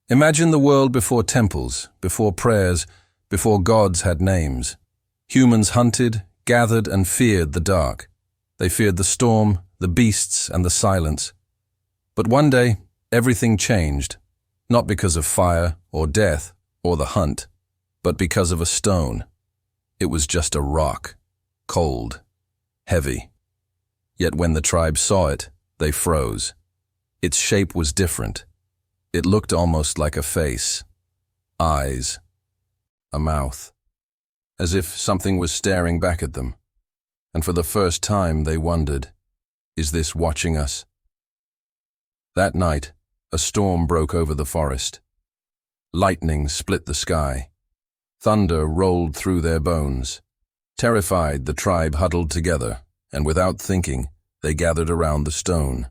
Imagine the world before temples, before prayers, before gods had names. Humans hunted, gathered, and feared the dark. They feared the storm, the beasts, and the silence. But one day, everything changed, not because of fire or death or the hunt, but because of a stone. It was just a rock, cold, heavy. Yet when the tribe saw it, they froze. Its shape was different. It looked almost like a face, eyes, a mouth, as if something was staring back at them. And for the first time they wondered, is this watching us? That night, a storm broke over the forest. Lightning split the sky. Thunder rolled through their bones. Terrified, the tribe huddled together, and without thinking, they gathered around the stone,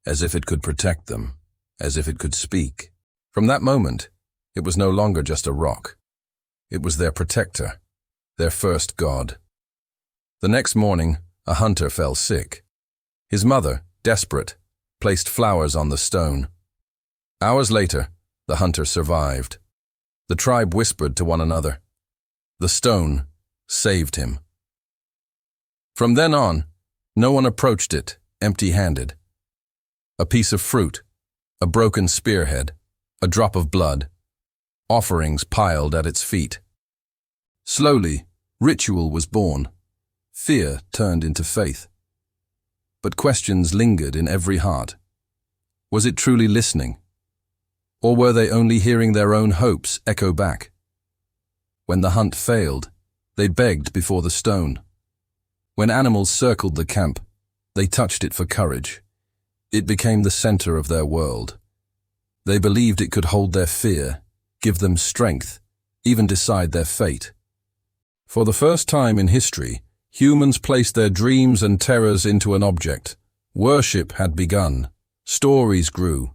as if it could protect them, as if it could speak. From that moment, it was no longer just a rock. It was their protector, their first god. The next morning, a hunter fell sick. His mother, desperate, placed flowers on the stone. Hours later, the hunter survived. The tribe whispered to one another. The stone saved him. From then on, no one approached it empty-handed. A piece of fruit, a broken spearhead, a drop of blood, offerings piled at its feet. Slowly, ritual was born. Fear turned into faith. But questions lingered in every heart. Was it truly listening? Or were they only hearing their own hopes echo back? When the hunt failed, they begged before the stone. When animals circled the camp, they touched it for courage. It became the center of their world. They believed it could hold their fear, give them strength, even decide their fate. For the first time in history, humans placed their dreams and terrors into an object. Worship had begun. Stories grew.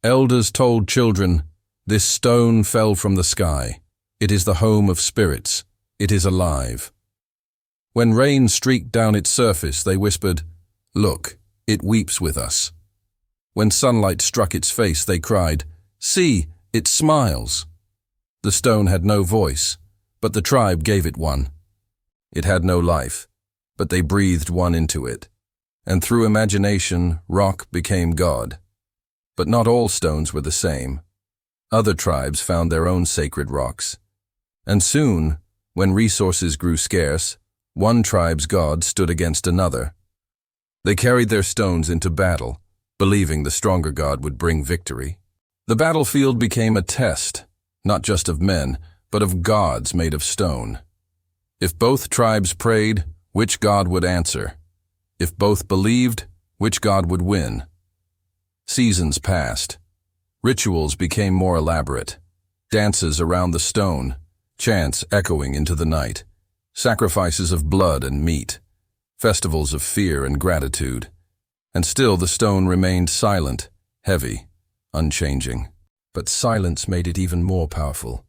Elders told children, "This stone fell from the sky. It is the home of spirits. It is alive." When rain streaked down its surface, they whispered, "Look, it weeps with us." When sunlight struck its face, they cried, "See, it smiles." The stone had no voice, but the tribe gave it one. It had no life, but they breathed one into it. And through imagination, rock became God. But not all stones were the same. Other tribes found their own sacred rocks. And soon, when resources grew scarce, one tribe's god stood against another. They carried their stones into battle, believing the stronger god would bring victory. The battlefield became a test, not just of men, but of gods made of stone. If both tribes prayed, which god would answer? If both believed, which god would win? Seasons passed. Rituals became more elaborate. Dances around the stone, chants echoing into the night, sacrifices of blood and meat, festivals of fear and gratitude. And still the stone remained silent, heavy, unchanging. But silence made it even more powerful.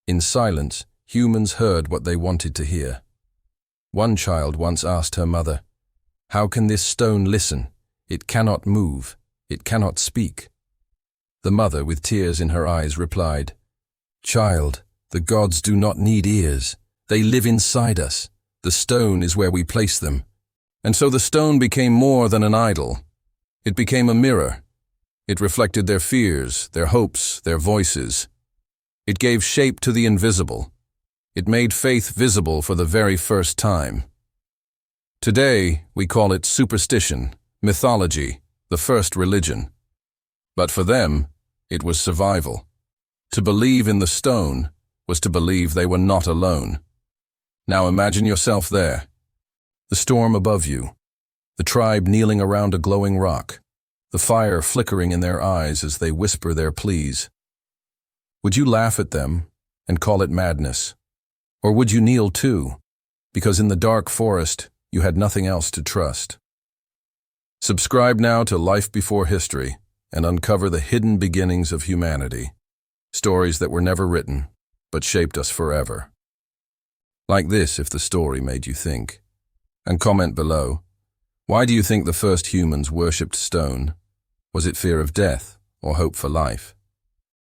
In silence, humans heard what they wanted to hear. One child once asked her mother, "How can this stone listen? It cannot move. It cannot speak." The mother, with tears in her eyes, replied, "Child, the gods do not need ears. They live inside us. The stone is where we place them." And so the stone became more than an idol. It became a mirror. It reflected their fears, their hopes, their voices. It gave shape to the invisible. It made faith visible for the very first time. Today, we call it superstition, mythology, the first religion. But for them, it was survival. To believe in the stone was to believe they were not alone. Now imagine yourself there. The storm above you, the tribe kneeling around a glowing rock, the fire flickering in their eyes as they whisper their pleas. Would you laugh at them and call it madness? Or would you kneel too, because in the dark forest you had nothing else to trust? Subscribe now to Life Before History and uncover the hidden beginnings of humanity, stories that were never written, but shaped us forever. Like this if the story made you think. And comment below, why do you think the first humans worshipped stone? Was it fear of death or hope for life?